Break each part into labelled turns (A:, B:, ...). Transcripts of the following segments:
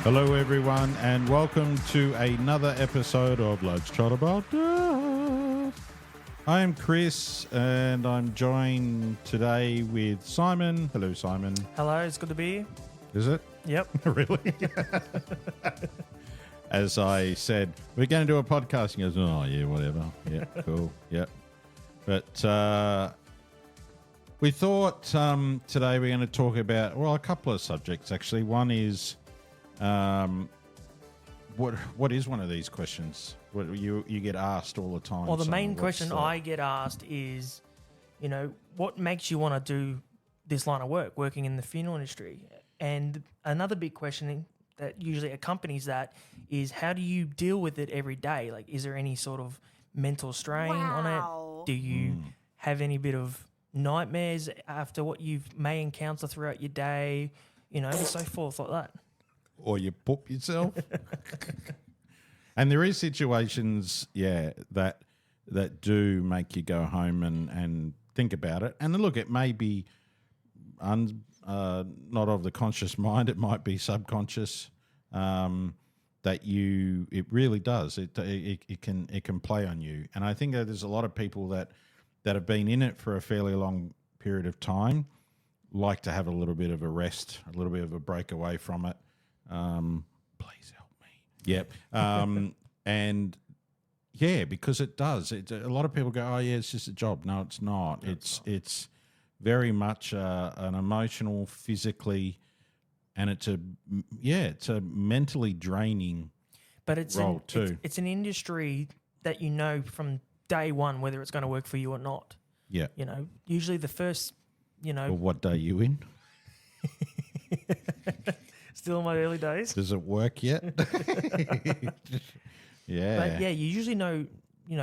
A: Hello, everyone, and welcome to another episode of Let's Chat About Death. I am Chris, and I'm joined today with Simon. Hello, Simon.
B: Hello, it's good to be here.
A: Is it?
B: Yep.
A: Really? As I said, we're going to do a podcast. He goes, oh, yeah, whatever. Yeah, cool. Yep. But we thought today we're going to talk about, well, a couple of subjects, actually. One is... what is one of these questions? What you get asked all the time?
B: Well, the
A: Simon,
B: main question I get asked is, what makes you want to do this line of work, working in the funeral industry? And another big question that usually accompanies that is, how do you deal with it every day? Like, is there any sort of mental strain on it? Do you have any bit of nightmares after what you may encounter throughout your day? And so forth like that.
A: Or you poop yourself. And there is situations, that do make you go home and think about it. And look, it may be not of the conscious mind; it might be subconscious. That it really does. It can play on you. And I think that there's a lot of people that have been in it for a fairly long period of time, like to have a little bit of a rest, a little bit of a break away from it. Please help me. Yep. And yeah, because it does. A lot of people go, oh yeah, it's just a job. No, it's not. No, it's very much an emotional, physically, and it's a mentally draining role too.
B: It's an industry that you know from day one whether it's going to work for you or not.
A: Yeah.
B: Usually the first,
A: Well, what day are you in?
B: Still in my early days.
A: Does it work yet? Yeah.
B: But yeah, you usually know,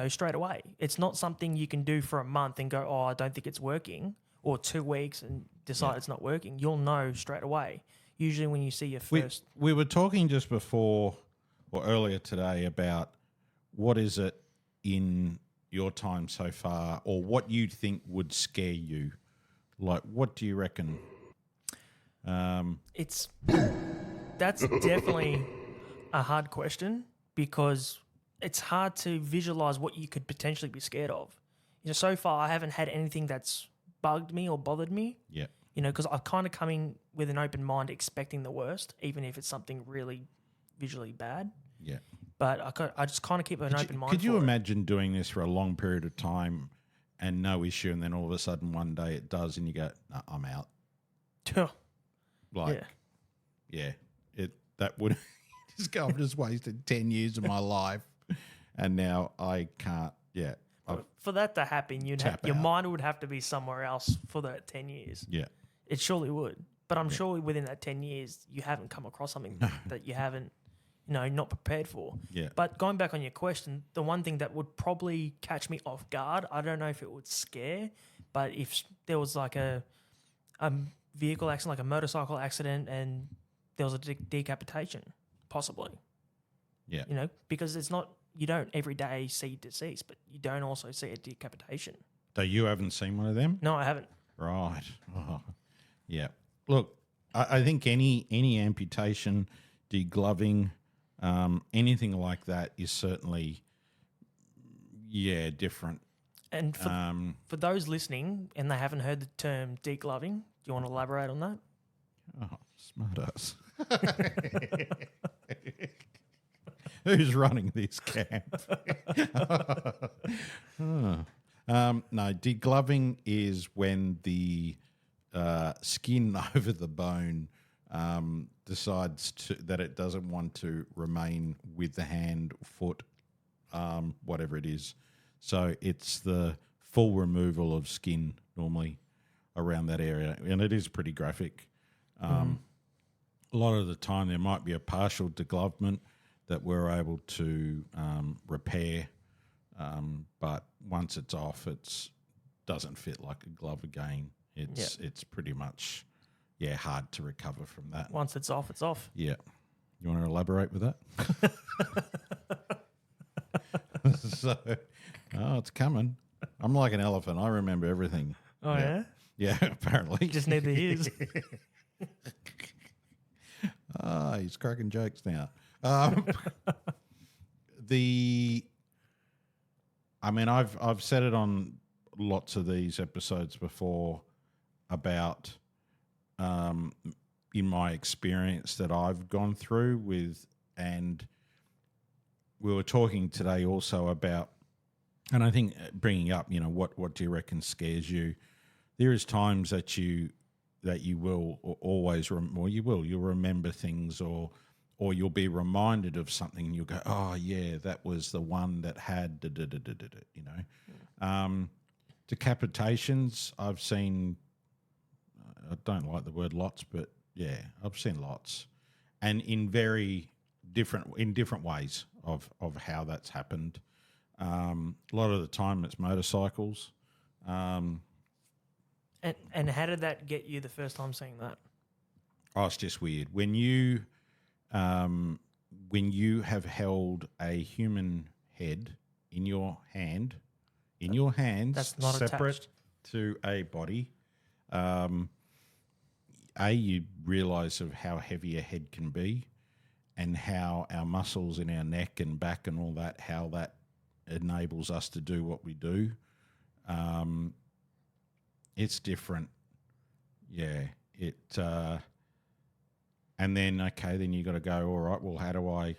B: straight away. It's not something you can do for a month and go, oh, I don't think it's working, or 2 weeks and decide it's not working. You'll know straight away. Usually when you see your first...
A: We were talking just before or earlier today about what is it in your time so far, or what you think would scare you. Like, what do you reckon?
B: That's definitely a hard question, because it's hard to visualize what you could potentially be scared of. So far I haven't had anything that's bugged me or bothered me.
A: Yeah.
B: Because I've kind of come in with an open mind, expecting the worst, even if it's something really visually bad.
A: Yeah.
B: But I just kind of keep an open mind.
A: Could you imagine doing this for a long period of time and no issue, and then all of a sudden one day it does, and you go, no, I'm out. Like, that would just go, I've just wasted 10 years of my life and now I can't,
B: For that to happen, your mind would have to be somewhere else for that 10 years.
A: Yeah.
B: It surely would. But I'm sure within that 10 years, you haven't come across something that you haven't, not prepared for.
A: Yeah.
B: But going back on your question, the one thing that would probably catch me off guard, I don't know if it would scare, but if there was like a vehicle accident, like a motorcycle accident, and there was a decapitation, possibly.
A: Yeah.
B: Because it's not, you don't every day see deceased, but you don't also see a decapitation.
A: So you haven't seen one of them?
B: No, I haven't.
A: Right. Oh. Yeah. Look, I think any amputation, degloving, anything like that is certainly, different.
B: And for those listening and they haven't heard the term degloving, do you want to elaborate on that?
A: Oh, smart ass. Who's running this camp? No, degloving is when the skin over the bone decides that it doesn't want to remain with the hand, foot, whatever it is. So it's the full removal of skin normally around that area, and it is pretty graphic. A lot of the time there might be a partial deglovement that we're able to repair, but once it's off, it doesn't fit like a glove again. It's pretty much yeah, hard to recover from that.
B: Once it's off, it's off.
A: Yeah. You want to elaborate with that? So, oh, it's coming. I'm like an elephant. I remember everything.
B: Oh yeah.
A: Yeah, apparently.
B: Just need the ears.
A: Ah, he's cracking jokes now. I mean, I've said it on lots of these episodes before about, in my experience that I've gone through with, and we were talking today also about, and I think bringing up, what do you reckon scares you? There is times that you will always you'll remember things, or you'll be reminded of something and you'll go, oh yeah, that was the one that had decapitations. I've seen, I don't like the word lots, but yeah, I've seen lots, and in different ways of how that's happened. A lot of the time it's motorcycles.
B: And how did that get you the first time seeing that?
A: Oh, it's just weird when you have held a human head in your hands,
B: That's not
A: separate
B: attached.
A: to a body. You realise of how heavy a head can be, and how our muscles in our neck and back and all that, how that enables us to do what we do. It's different. Yeah. And then you got to go, all right, well,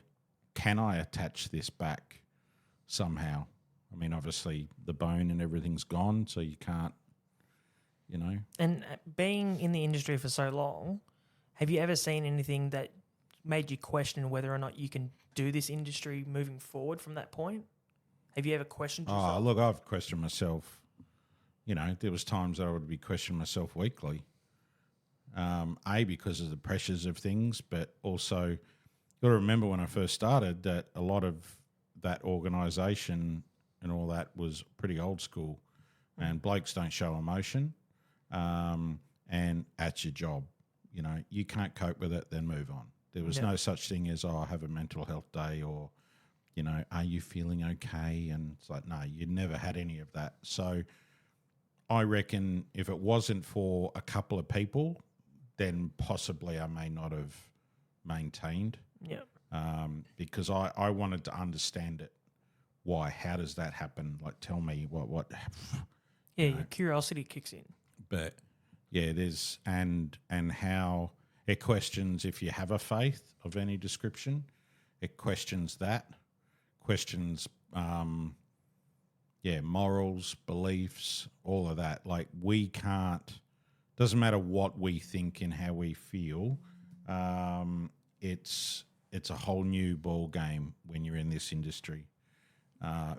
A: can I attach this back somehow? I mean, obviously the bone and everything's gone, so you can't,
B: And being in the industry for so long, have you ever seen anything that made you question whether or not you can do this industry moving forward from that point? Have you ever questioned yourself?
A: Oh, look, I've questioned myself. There was times that I would be questioning myself weekly. Because of the pressures of things, but also you got to remember when I first started that a lot of that organisation and all that was pretty old school, and blokes don't show emotion, and at your job, you can't cope with it, then move on. There was no such thing as, I have a mental health day, or, are you feeling okay? And it's like, no, you never had any of that. So I reckon if it wasn't for a couple of people, then possibly I may not have maintained.
B: Yeah.
A: Because I wanted to understand it. Why? How does that happen? Like, tell me what.
B: Yeah, your curiosity kicks in.
A: But yeah, there's and how it questions if you have a faith of any description. It questions that. Questions, morals, beliefs, all of that. Like, we can't. Doesn't matter what we think and how we feel. It's a whole new ball game when you're in this industry.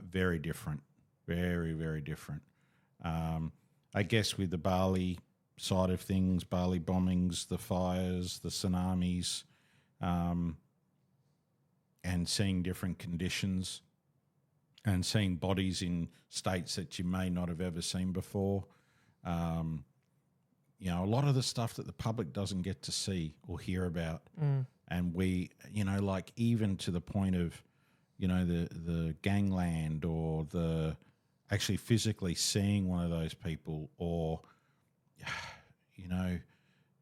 A: Very different, very, very different. I guess with the Bali side of things, Bali bombings, the fires, the tsunamis, and seeing different conditions, and seeing bodies in states that you may not have ever seen before. A lot of the stuff that the public doesn't get to see or hear about. And we, like, even to the point of, the gangland, or the actually physically seeing one of those people, or,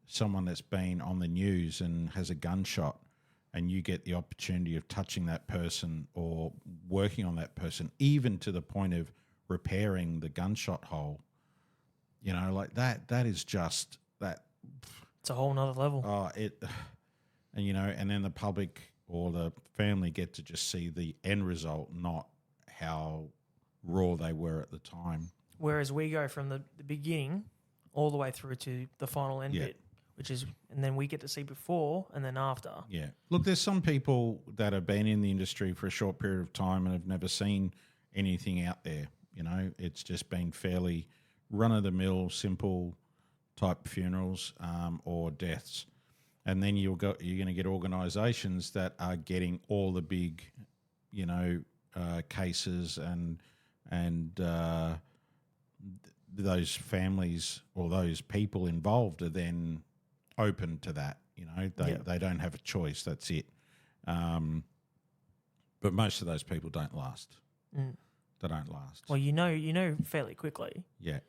A: someone that's been on the news and has a gunshot, and you get the opportunity of touching that person or working on that person, even to the point of repairing the gunshot hole. Like that is just that.
B: It's a whole nother level.
A: And then the public or the family get to just see the end result, not how raw they were at the time.
B: Whereas we go from the beginning all the way through to the final end bit, and then we get to see before and then after.
A: Yeah. Look, there's some people that have been in the industry for a short period of time and have never seen anything out there. It's just been fairly run-of-the-mill, simple type funerals or deaths. And then you're going to get organisations that are getting all the big, cases, and those families or those people involved are then open to that. They don't have a choice. That's it. But most of those people don't last. They don't last.
B: Well, you know fairly quickly.
A: Yeah.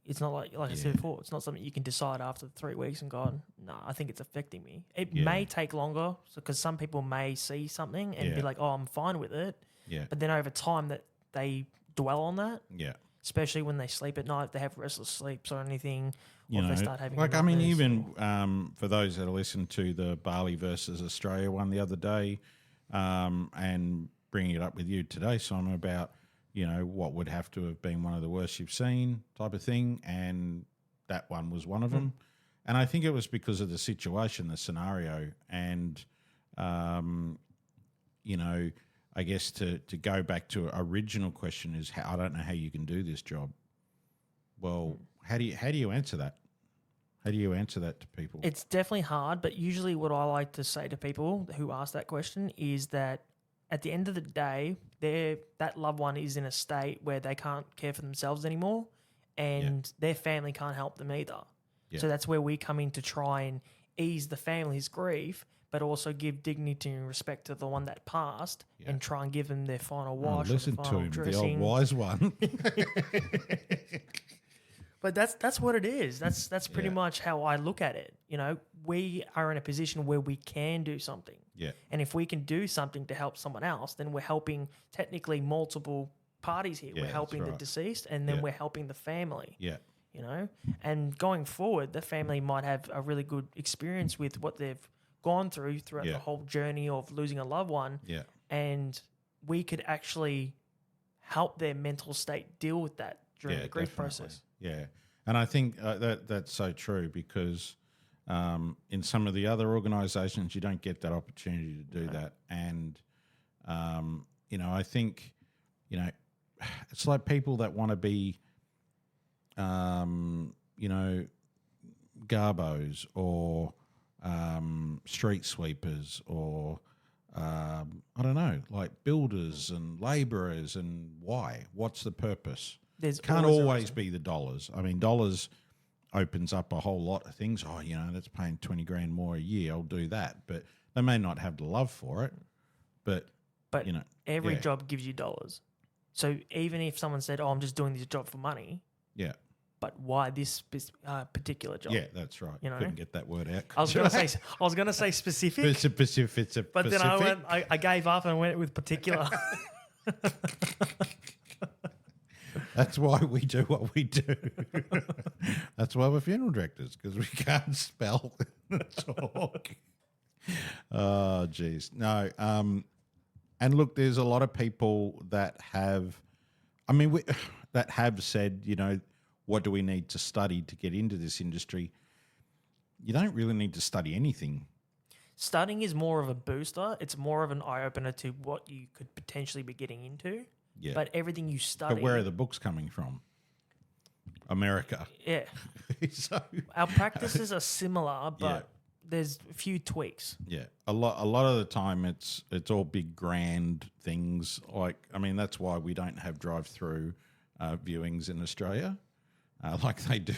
B: It's not like I said before, it's not something you can decide after 3 weeks and go, no, I think it's affecting me. It may take longer because some people may see something and be like, oh, I'm fine with it.
A: Yeah.
B: But then over time that they dwell on that,
A: Yeah.
B: especially when they sleep at night, if they have restless sleeps or anything,
A: You
B: or if
A: know,
B: they start having
A: like, I mean,
B: nightmares
A: even for those that listened to the Bali versus Australia one the other day, and bringing it up with you today, Simon, about, what would have to have been one of the worst you've seen type of thing, and that one was one of them. And I think it was because of the situation, the scenario, and, I guess to go back to original question is, I don't know how you can do this job. Well, how do you answer that? How do you answer that to people?
B: It's definitely hard, but usually what I like to say to people who ask that question is that at the end of the day, that loved one is in a state where they can't care for themselves anymore, and their family can't help them either.
A: Yeah.
B: So that's where we come in to try and ease the family's grief, but also give dignity and respect to the one that passed, and try and give them their final wash.
A: Listen
B: or
A: to
B: final
A: him,
B: dressing.
A: the old wise one.
B: But that's what it is. That's pretty much how I look at it. We are in a position where we can do something.
A: Yeah.
B: And if we can do something to help someone else, then we're helping technically multiple parties here.
A: Yeah,
B: We're helping
A: that's
B: the
A: right.
B: deceased, and then we're helping the family.
A: Yeah.
B: And going forward, the family might have a really good experience with what they've gone through throughout the whole journey of losing a loved one.
A: Yeah.
B: And we could actually help their mental state deal with that during the grief
A: definitely.
B: process.
A: Yeah. And I think that's so true because in some of the other organisations, you don't get that opportunity to do that. And, I think, it's like people that want to be, garbos or street sweepers or, I don't know, like builders and labourers, and why? What's the purpose?
B: There's
A: Can't
B: always a
A: always
B: reason.
A: be the dollars. I mean, dollars opens up a whole lot of things. Oh, that's paying 20 grand more a year. I'll do that. But they may not have the love for it. But
B: every
A: yeah.
B: job gives you dollars. So even if someone said, "Oh, I'm just doing this job for money,"
A: yeah.
B: but why this particular job?
A: Yeah, that's right. Couldn't get that word out.
B: I was gonna say specific,
A: It's a Pacific.
B: but then I gave up and went with particular.
A: That's why we do what we do. That's why we're funeral directors, because we can't spell and talk. Oh, geez. No. And look, there's a lot of people that have, that have said, what do we need to study to get into this industry? You don't really need to study anything.
B: Studying is more of a booster. It's more of an eye opener to what you could potentially be getting into.
A: Yeah.
B: But everything you study.
A: But where are the books coming from? America.
B: Yeah.
A: So,
B: Our practices are similar, but there's a few tweaks.
A: yeah, a lot of the time it's all big grand things. That's why we don't have drive-through viewings in Australia, like they do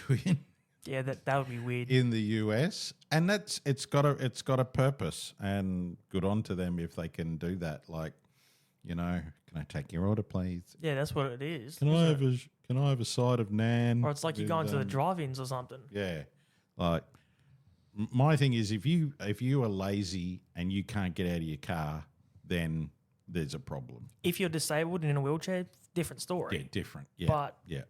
B: Yeah, that would be weird.
A: in the US, and it's got a purpose, and good on to them if they can do that. Can I take your order, please?
B: Yeah, that's what it is.
A: Can I have a side of naan?
B: Or it's like you're
A: with,
B: going to the drive-ins or something.
A: Yeah, my thing is, if you are lazy and you can't get out of your car, then there's a problem.
B: If you're disabled and in a wheelchair, different story.
A: Yeah, different. Yeah,
B: But
A: yeah.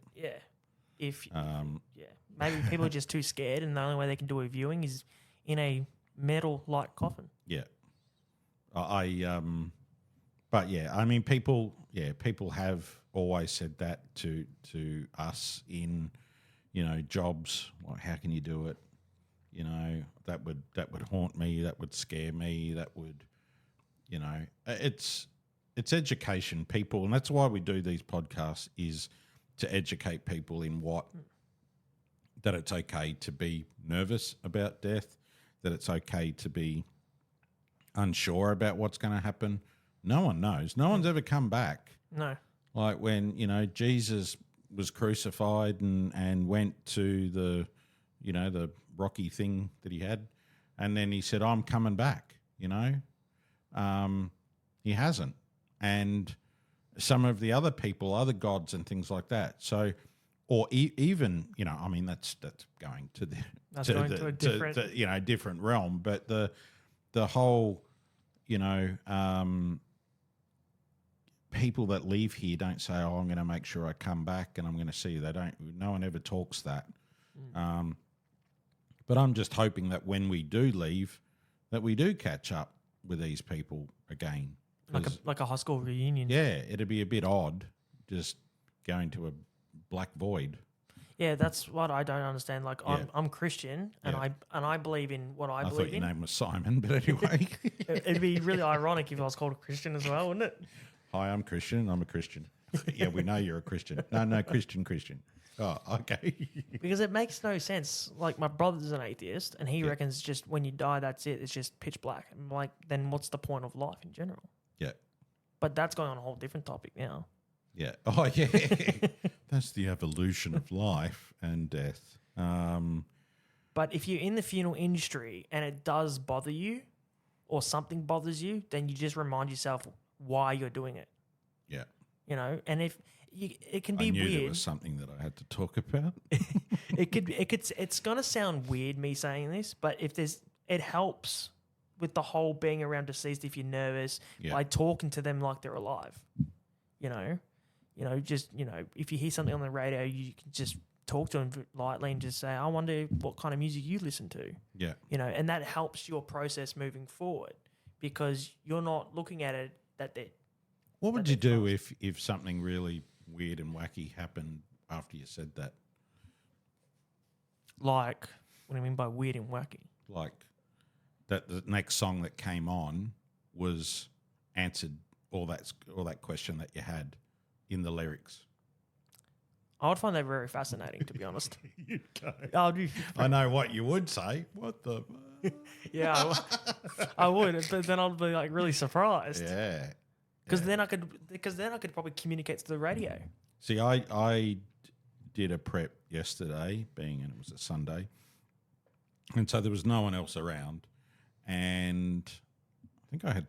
B: Maybe people are just too scared, and the only way they can do a viewing is in a metal-like coffin.
A: Yeah. But yeah, people have always said that to us in, jobs. Like, how can you do it? That would haunt me. That would scare me. That would, it's education, people, and that's why we do these podcasts, is to educate people in that it's okay to be nervous about death, that it's okay to be unsure about what's going to happen. No one knows. No one's ever come back.
B: No.
A: Like when, Jesus was crucified and went to the rocky thing that he had, and then he said, "I'm coming back." He hasn't, and some of the other people, other gods and things like that. So, or even that's going to the
B: a different
A: different realm. But the whole people that leave here don't say, "Oh, I'm going to make sure I come back and I'm going to see you." They don't. No one ever talks that. But I'm just hoping that when we do leave, that we do catch up with these people again.
B: Like a high school reunion.
A: Yeah, it'd be a bit odd just going to a black void.
B: Yeah, that's what I don't understand. Like I'm Christian and I believe in what I believe
A: thought your
B: in.
A: name was Simon, but anyway.
B: It'd be really ironic if I was called a Christian as well, wouldn't it?
A: Hi, I'm Christian. I'm a Christian. Yeah, we know you're a Christian. No, Christian. Oh, okay.
B: Because it makes no sense. Like, my brother's an atheist, and he reckons just when you die, that's it. It's just pitch black. I'm like, then what's the point of life in general?
A: Yeah.
B: But that's going on a whole different topic now.
A: Yeah. Oh, yeah. That's the evolution of life and death.
B: But if you're in the funeral industry and it does bother you or something bothers you, then you just remind yourself why you're doing it.
A: Yeah.
B: And if it can be
A: I knew
B: weird.
A: there was something that I had to talk about.
B: It's gonna sound weird me saying this, but it helps with the whole being around deceased if you're nervous by talking to them like they're alive. If you hear something on the radio, you can just talk to them lightly and just say, "I wonder what kind of music you listen to."
A: Yeah.
B: And that helps your process moving forward because you're not looking at it that they're.
A: What would you do if something really weird and wacky happened after you said that?
B: Like, what do you mean by weird and wacky?
A: Like that the next song that came on was answered all that question that you had in the lyrics.
B: I would find that very fascinating, to be honest.
A: You don't. I know what you would say. What the?
B: Yeah, I would, but then I'd be like really surprised.
A: Yeah.
B: Because then I could probably communicate to the radio.
A: See, I did a prep yesterday, being it was a Sunday, and so there was no one else around, and I think I had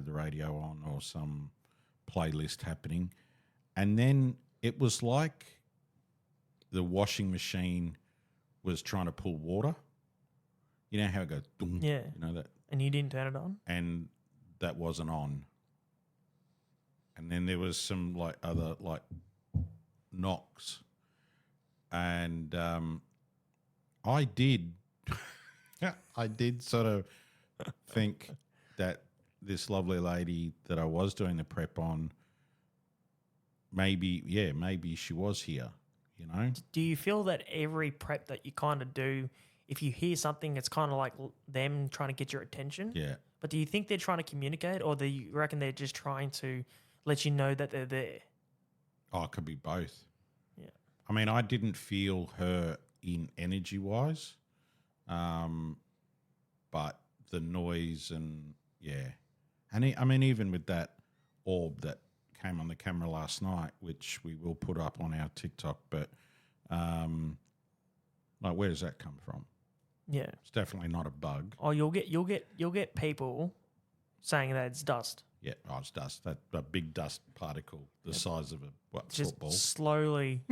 A: the radio on or some playlist happening, and then it was like the washing machine was trying to pull water. You know how it goes? Dum,
B: yeah.
A: You know that,
B: and you didn't turn it on,
A: and that wasn't on. And then there was some other knocks, and I did sort of think that this lovely lady that I was doing the prep on, maybe she was here,
B: Do you feel that every prep that you kind of do, if you hear something, it's kind of like them trying to get your attention?
A: Yeah.
B: But do you think they're trying to communicate, or do you reckon they're just trying to let you know that they're there?
A: Oh, it could be both.
B: Yeah.
A: I mean, I didn't feel her in energy-wise, but the noise and, And even with that orb that came on the camera last night, which we will put up on our TikTok, but where does that come from?
B: Yeah.
A: It's definitely not a bug.
B: Oh, you'll get people saying that it's dust.
A: Yeah, it's dust. That a big dust particle the size of a
B: Just
A: football.
B: slowly,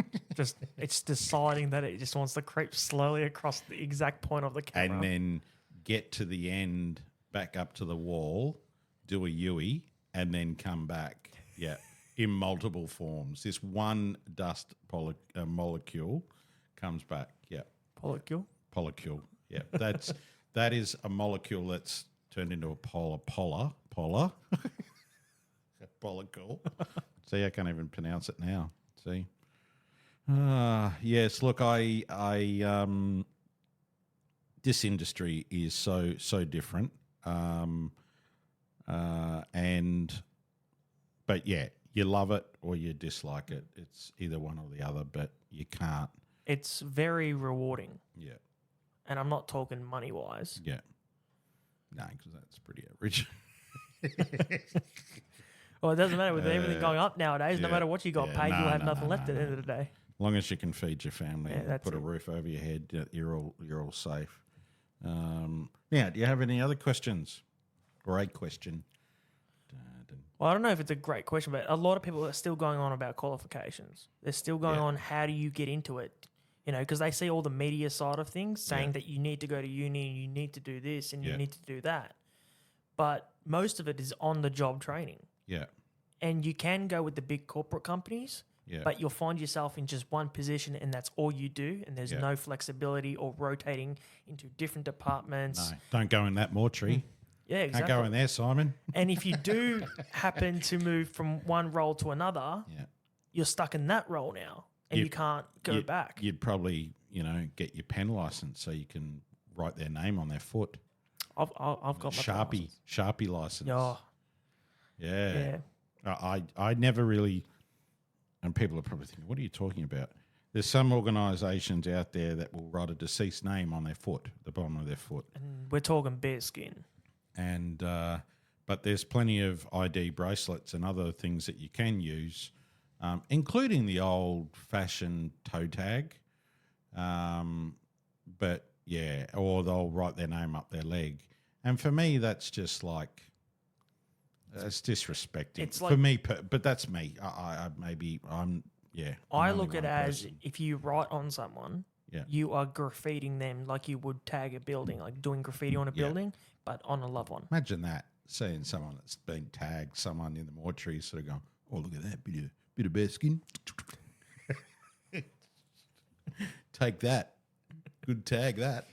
B: it's deciding that it just wants to creep slowly across the exact point of the camera.
A: And then get to the end, back up to the wall, do a Yui, and then come back. Yeah, in multiple forms. This one dust molecule comes back. Yeah. Polycule. Yeah, that is a molecule that's turned into a polycule. See, I can't even pronounce it now. See, yes. Look, I this industry is so different, but yeah, you love it or you dislike it. It's either one or the other, but you can't.
B: It's very rewarding.
A: Yeah.
B: And I'm not talking money-wise.
A: Yeah. No, because that's pretty average.
B: Well, it doesn't matter with everything going up nowadays. No matter what you got paid, you'll have nothing left at the end of the day.
A: long as you can feed your family
B: Yeah,
A: and
B: that's
A: put a
B: it.
A: roof over your head, you're all safe. Now, do you have any other questions? Great question.
B: Well, I don't know if it's a great question, but a lot of people are still going on about qualifications. They're still going
A: Yeah.
B: on, how do you get into it? You know, because they see all the media side of things saying
A: Yeah.
B: that you need to go to uni and you need to do this and you
A: Yeah.
B: need to do that. But most of it is on the job training.
A: Yeah,
B: And you can go with the big corporate companies,
A: yeah,
B: but you'll find yourself in just one position and that's all you do. And there's
A: Yeah.
B: no flexibility or rotating into different departments.
A: no, don't go in that mortuary.
B: Yeah,
A: Don't
B: exactly.
A: go in there, Simon.
B: And if you do happen to move from one role to another,
A: Yeah,
B: you're stuck in that role now and
A: You-
B: you can't go
A: you-
B: back.
A: You'd probably, get your pen license so you can write their name on their foot.
B: I've got my
A: Sharpie license.
B: Yeah,
A: Yeah.
B: yeah.
A: I never really, and people are probably thinking, what are you talking about? There's some organisations out there that will write a deceased name on their foot, the bottom of their foot.
B: And we're talking bare skin.
A: And but there's plenty of ID bracelets and other things that you can use, including the old-fashioned toe tag. But yeah, or they'll write their name up their leg, and for me, that's just like it's disrespecting.
B: It's
A: for
B: like-
A: me, but that's me. I maybe I'm yeah. I'm
B: I
A: only
B: look at it
A: one
B: as
A: person.
B: if you write on someone,
A: Yeah.
B: you are graffitiing them like you would tag a building, like doing graffiti on a
A: Yeah.
B: building, but on a loved one.
A: Imagine that, seeing someone that's been tagged, someone in the mortuary, sort of going, "Oh, look at that bit of bare skin. Take that, good tag that."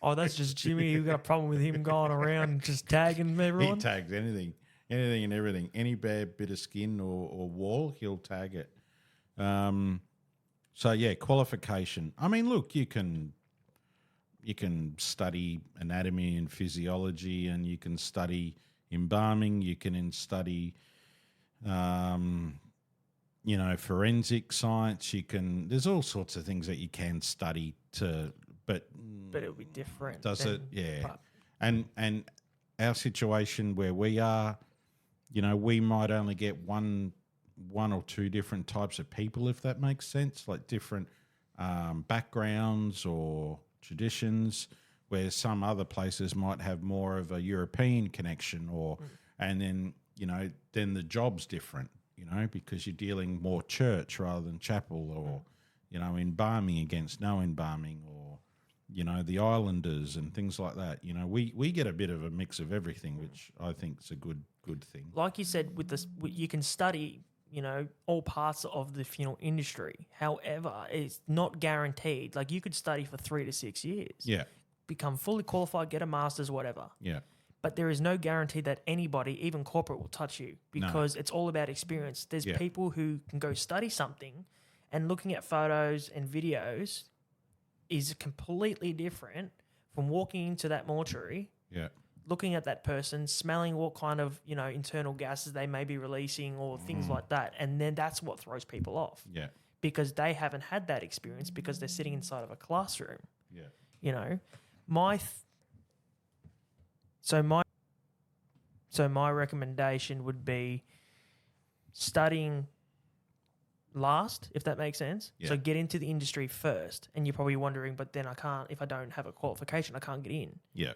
B: Oh, that's just Jimmy. You got a problem with him going around and just tagging
A: He
B: everyone?
A: tags anything and everything. Any bare bit of skin or wall, he'll tag it. So yeah, qualification. I mean, look, you can study anatomy and physiology, and you can study embalming. You can study, forensic science. You can. There's all sorts of things that you can study but
B: But it'll be different.
A: does it?
B: than-
A: Yeah.
B: but-
A: And our situation where we are, we might only get one or two different types of people, if that makes sense, like different backgrounds or traditions, where some other places might have more of a European connection, and then then the job's different, because you're dealing more church rather than chapel, or embalming against no embalming, or the islanders and things like that. We get a bit of a mix of everything, which I think is a good thing.
B: Like you said, with this, you can study, all parts of the funeral industry. However, it's not guaranteed. Like you could study for 3 to 6 years,
A: Yeah,
B: become fully qualified, get a master's, whatever.
A: yeah,
B: But there is no guarantee that anybody, even corporate, will touch you because it's all about experience. There's
A: Yeah.
B: people who can go study something, and looking at photos and videos is completely different from walking into that mortuary,
A: yeah,
B: looking at that person, smelling what kind of internal gases they may be releasing or things like that, and then that's what throws people off
A: yeah,
B: because they haven't had that experience because they're sitting inside of a classroom.
A: yeah.
B: My recommendation would be studying last, if that makes sense.
A: Yeah.
B: So get into the industry first, and you're probably wondering, but then if I don't have a qualification, I can't get in.
A: Yeah,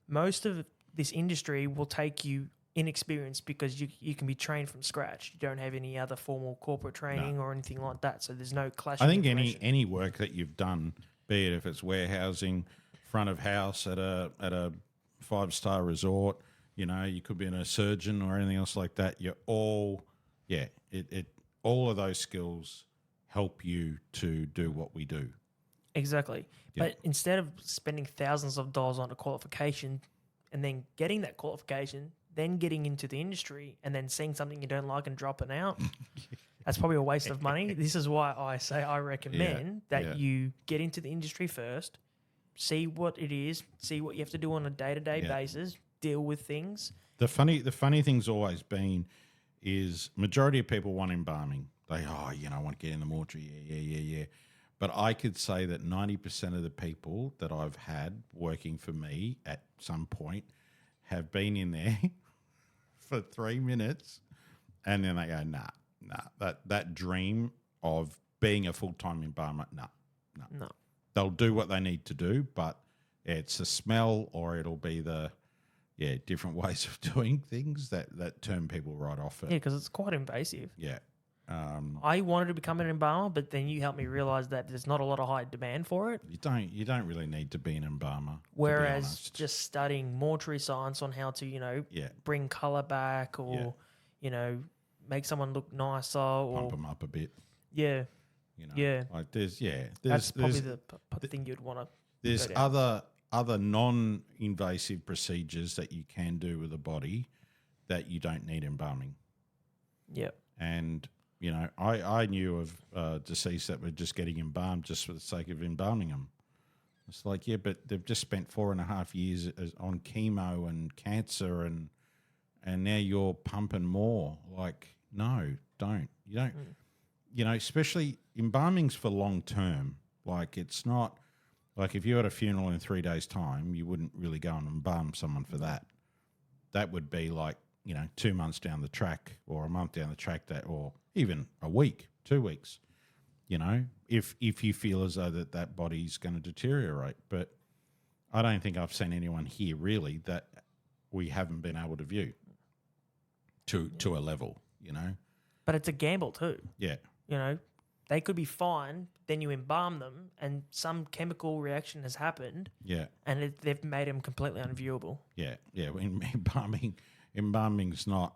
B: Most of this industry will take you inexperienced because you can be trained from scratch. You don't have any other formal corporate training or anything like that, so there's no clash.
A: I
B: of
A: think
B: information.
A: any work that you've done, be it if it's warehousing, front of house at a 5-star resort, you could be a surgeon or anything else like that. You're all, all of those skills help you to do what we do.
B: Exactly.
A: Yeah.
B: But instead of spending thousands of dollars on a qualification and then getting that qualification, then getting into the industry and then seeing something you don't like and dropping out, that's probably a waste of money. This is why I say I recommend that you get into the industry first, see what it is, see what you have to do on a day-to-day
A: Yeah.
B: basis, deal with things.
A: The funny thing's always been is majority of people want embalming. They I want to get in the mortuary. Yeah. But I could say that 90% of the people that I've had working for me at some point have been in there for 3 minutes, and then they go, nah. That dream of being a full-time embalmer, no.
B: No.
A: They'll do what they need to do, but it's the smell or it'll be the different ways of doing things that turn people right off
B: Yeah,
A: it.
B: because it's quite invasive.
A: Yeah.
B: I wanted to become an embalmer, but then you helped me realize that there's not a lot of high demand for it.
A: You don't really need to be an embalmer. to be
B: Whereas
A: honest.
B: just studying mortuary science on how to,
A: yeah,
B: bring color back or, make someone look nicer
A: pump
B: or,
A: them up a bit.
B: yeah, Yeah.
A: Like there's
B: that's probably the thing you'd want to.
A: there's
B: go down.
A: other non-invasive procedures that you can do with the body that you don't need embalming.
B: Yep.
A: And I knew of deceased that were just getting embalmed just for the sake of embalming them. It's like, yeah, but they've just spent 4.5 years on chemo and cancer, and now you're pumping more. Like, no, don't. You don't. Especially embalming's for long term. Like, it's not like if you had a funeral in 3 days' time, you wouldn't really go and embalm someone for that. That would be like 2 months down the track, or a month down the track, or even a week, 2 weeks. If you feel as though that body's going to deteriorate. But I don't think I've seen anyone here really that we haven't been able to view to a level.
B: But it's a gamble too.
A: Yeah,
B: They could be fine, then you embalm them, and some chemical reaction has happened,
A: yeah,
B: and they've made them completely unviewable.
A: yeah. Embalming's not.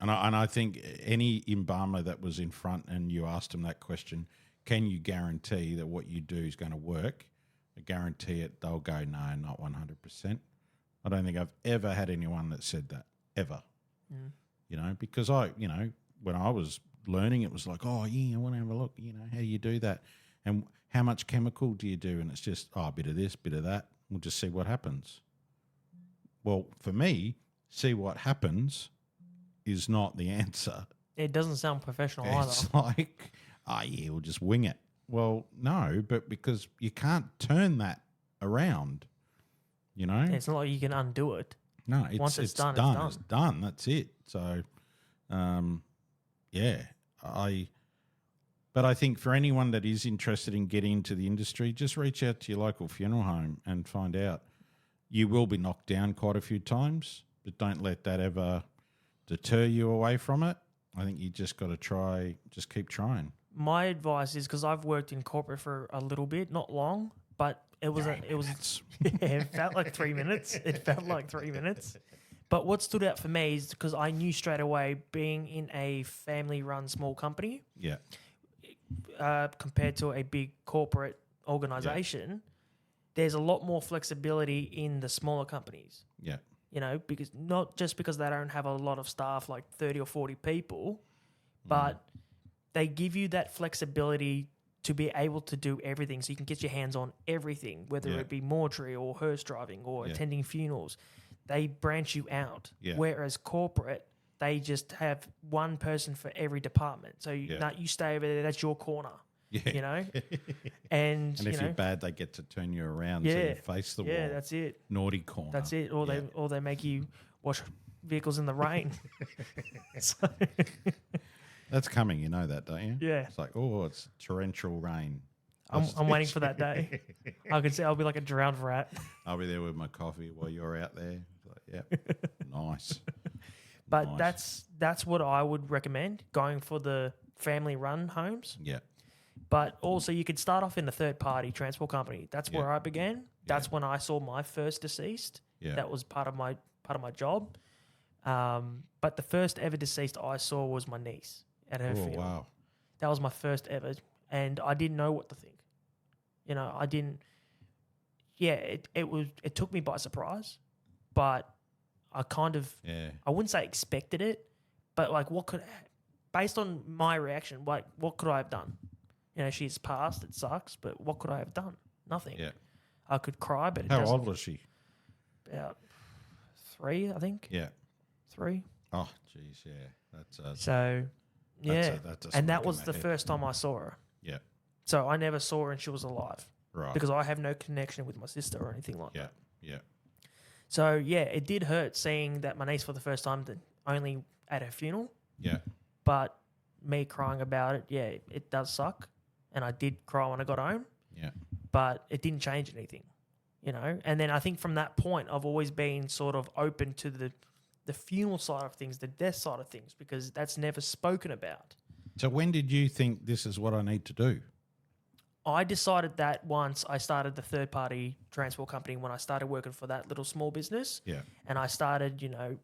A: And I think any embalmer that was in front and you asked them that question, can you guarantee that what you do is going to work? I guarantee it. They'll go, no, not 100%. I don't think I've ever had anyone that said that, ever. Because when I was learning, it was like, oh, yeah, I want to have a look, how do you do that? And how much chemical do you do? And it's just, a bit of this, bit of that. We'll just see what happens. Well, for me, see what happens is not the answer.
B: It doesn't sound professional
A: It's
B: either.
A: like, we'll just wing it. Well, no, but because you can't turn that around,
B: It's not like you can undo it.
A: No,
B: Once it's done,
A: It's done. That's it. So, but I think for anyone that is interested in getting into the industry, just reach out to your local funeral home and find out. You will be knocked down quite a few times, but don't let that ever deter you away from it. I think you just got to just keep trying.
B: My advice is, because I've worked in corporate for a little bit, not long, but it was it felt like 3 minutes. It felt like 3 minutes. But what stood out for me is because I knew straight away, being in a family-run small company,
A: Yeah,
B: compared to a big corporate organization, there's a lot more flexibility in the smaller companies.
A: yeah,
B: Because not just because they don't have a lot of staff, like 30 or 40 people, but they give you that flexibility to be able to do everything. So you can get your hands on everything, whether
A: Yeah.
B: it be mortuary or hearse driving or
A: Yeah.
B: attending funerals. They branch you out.
A: Yeah.
B: Whereas corporate, they just have one person for every department. So you stay over there, that's your corner.
A: yeah.
B: And,
A: And if you're bad, they get to turn you around so
B: Yeah.
A: you face the
B: yeah,
A: wall.
B: that's it.
A: Naughty corner.
B: That's it. Or they make you wash vehicles in the rain. So,
A: That's coming, you know that, don't you?
B: yeah,
A: It's like, it's torrential rain.
B: I'm waiting for that day. I could say I'll be like a drowned rat.
A: I'll be there with my coffee while you're out there. It's like, yeah, nice.
B: But
A: Nice.
B: that's what I would recommend, going for the family run homes.
A: Yeah,
B: But also you could start off in a third party transport company. That's where I began. That's when I saw my first deceased.
A: yeah.
B: That was part of my job. But the first ever deceased I saw was my niece at her funeral.
A: Wow.
B: That was my first ever, and I didn't know what to think. I didn't. Yeah, it took me by surprise, but I kind of,
A: Yeah,
B: I wouldn't say expected it, but like based on my reaction, like what could I have done? She's passed. It sucks, but what could I have done? Nothing.
A: yeah.
B: I could cry, but it
A: How
B: doesn't.
A: old was she?
B: About 3, I think.
A: Yeah.
B: 3.
A: Oh, geez, yeah. That's
B: So, yeah,
A: that's a
B: and that
A: smack in
B: was
A: the
B: the
A: head.
B: first time I saw her.
A: Yeah,
B: So I never saw her and she was alive
A: right.
B: because I have no connection with my sister or anything like
A: yeah,
B: that.
A: yeah,
B: So yeah, it did hurt seeing that my niece for the first time, only at her funeral.
A: yeah,
B: But me crying about it, yeah, it does suck. And I did cry when I got home,
A: Yeah.
B: but it didn't change anything, you know? And then I think from that point, I've always been sort of open to the funeral side of things, the death side of things, because that's never spoken about.
A: So when did you think this is what I need to do?
B: I decided that once I started the third party transport company, when I started working for that little small business,
A: Yeah.
B: and I started, you know,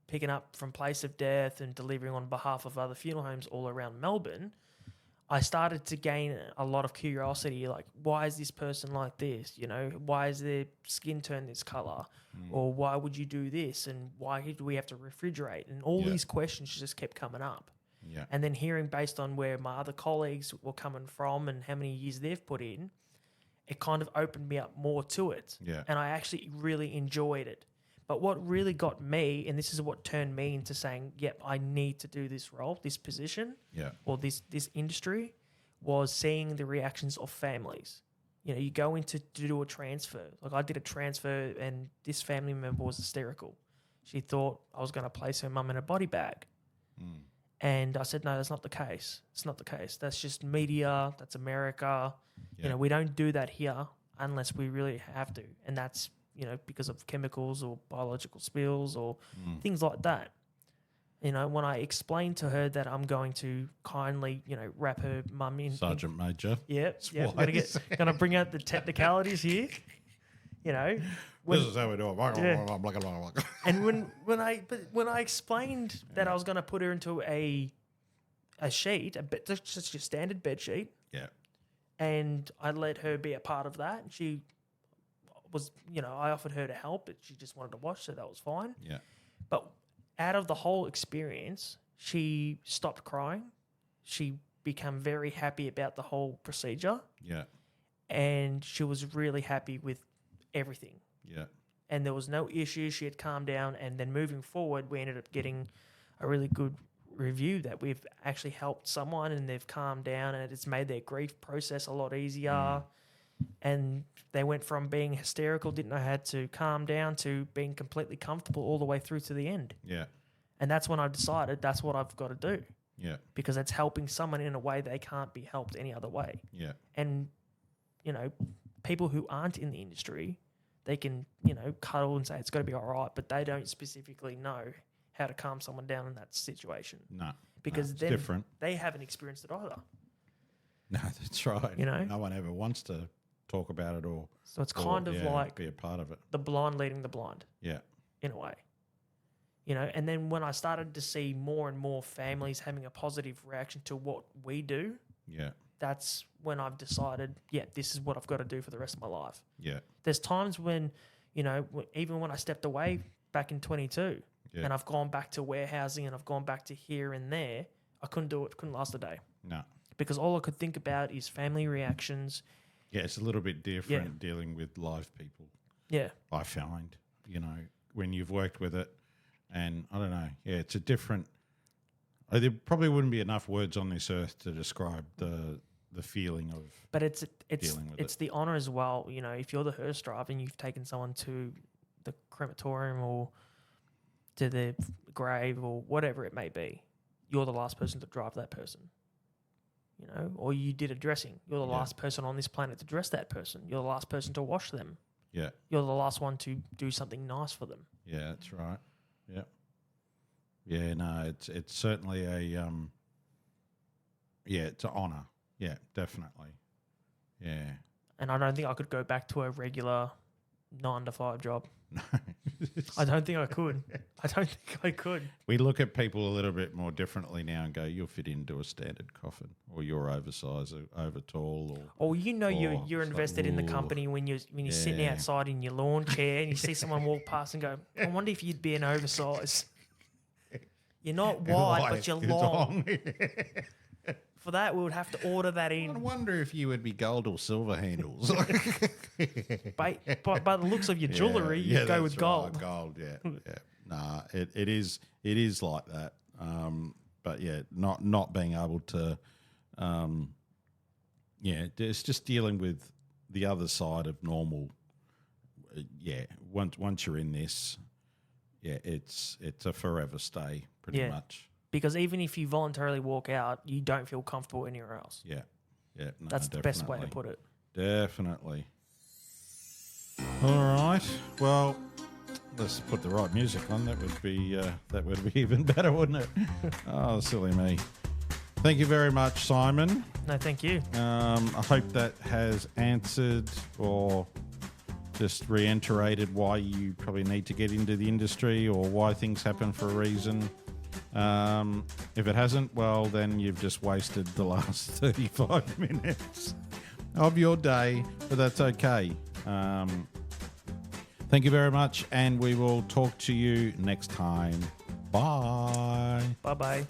B: picking up from place of death and delivering on behalf of other funeral homes all around Melbourne, I started to gain a lot of curiosity, like, why is this person like this? You know, why is their skin turned this color? Or why would you do this? And why do we have to refrigerate? And all
A: Yeah.
B: these questions just kept coming up.
A: Yeah.
B: And then hearing based on where my other colleagues were coming from and how many years they've put in, it kind of opened me up more to it.
A: Yeah.
B: And I actually really enjoyed it. But what really got me, and this is what turned me into saying, yep, I need to do this role, this position,
A: Yeah.
B: or this industry, was seeing the reactions of families. You know, you go in to do a transfer. Like I did a transfer and this family member was hysterical. She thought I was going to place her mum in a body bag. And I said, no, that's not the case. It's not the case. That's just media. That's America.
A: Yeah.
B: You know, we don't do that here unless we really have to. And that's, you know, because of chemicals or biological spills or things like that. You know, when I explained to her that I'm going to kindly, you know, wrap her mum in.
A: Sergeant Major.
B: Yep. I'm
A: wise.
B: going to bring out the technicalities here. You know,
A: This is how we do it.
B: and when I explained that I was going to put her into a sheet, just your standard bed sheet,
A: Yeah.
B: and I let her be a part of that. And she was, you know, I offered her to help, but she just wanted to watch, so that was fine.
A: Yeah.
B: But out of the whole experience, she stopped crying. She became very happy about the whole procedure,
A: Yeah.
B: and she was really happy with everything.
A: Yeah.
B: And there was no issues. She had calmed down, and then moving forward, we ended up getting a really good review that we've actually helped someone and they've calmed down, and it's made their grief process a lot easier. And they went from being hysterical, didn't know how to calm down, to being completely comfortable all the way through to the end.
A: Yeah.
B: And that's when I decided that's what I've got to do,
A: Yeah.
B: because it's helping someone in a way they can't be helped any other way.
A: Yeah.
B: And, you know, people who aren't in the industry, they can, you know, cuddle and say it's got to be all right, but they don't specifically know how to calm someone down in that situation,
A: No.
B: because
A: it's
B: then
A: different.
B: they haven't experienced it either.
A: No, that's right.
B: You know?
A: No one ever wants to talk about it or
B: So it's kind of like
A: be a part of it.
B: the blind leading the blind
A: Yeah.
B: in a way. You know, and then when I started to see more and more families having a positive reaction to what we do,
A: Yeah.
B: that's when I've decided, yeah, this is what I've got to do for the rest of my life.
A: Yeah.
B: There's times when, you know, even when I stepped away back in 22
A: Yeah.
B: and I've gone back to warehousing and I've gone back to here and there, I couldn't do it, couldn't last a day,
A: No.
B: because all I could think about is family reactions.
A: Yeah, it's a little bit different dealing with live people,
B: Yeah.
A: I find, you know, when you've worked with it. And I don't know. Yeah, it's a different. There probably wouldn't be enough words on this earth to describe the feeling of.
B: But it's
A: dealing with
B: the honor as well. You know, if you're the hearse driver and you've taken someone to the crematorium or to the grave or whatever it may be, you're the last person to drive that person. You know, or you did a dressing. You're the
A: Yeah.
B: last person on this planet to dress that person. You're the last person to wash them.
A: Yeah.
B: You're the last one to do something nice for them.
A: Yeah, that's right. Yeah. Yeah, no, it's certainly a it's an honour. Yeah, definitely. Yeah.
B: And I don't think I could go back to a regular 9-to-5 job.
A: No.
B: I don't think I could. I don't think I could.
A: We look at people a little bit more differently now and go, you'll fit into a standard coffin, or you're oversized, or over tall, or
B: Or you know you're
A: Oh, it's like,
B: invested in the
A: ooh.
B: company when you're sitting
A: Yeah.
B: outside in your lawn chair and you see someone walk past and go, I wonder if you'd be an oversize. You're not wide, but you're
A: It's
B: long. For that, we would have to order that
A: I
B: in.
A: wonder if you would be gold or silver handles.
B: By the looks of your jewellery, you go with
A: that's
B: gold.
A: right, gold, yeah. Yeah. Nah, it is like that. But yeah, not being able to it's just dealing with the other side of normal. Yeah, once you're in this, yeah, it's a forever stay pretty
B: Yeah.
A: much.
B: because even if you voluntarily walk out, you don't feel comfortable anywhere else.
A: Yeah. Yeah. No,
B: That's the best way to
A: definitely.
B: put it.
A: Definitely. All right. Well, let's put the right music on. That would be even better, wouldn't it? Oh, silly me. Thank you very much, Simon.
B: No, thank you.
A: I hope that has answered or just reiterated why you probably need to get into the industry or why things happen for a reason. If it hasn't, well, then you've just wasted the last 35 minutes of your day, but that's okay. Thank you very much, and we will talk to you next time. Bye.
B: Bye-bye.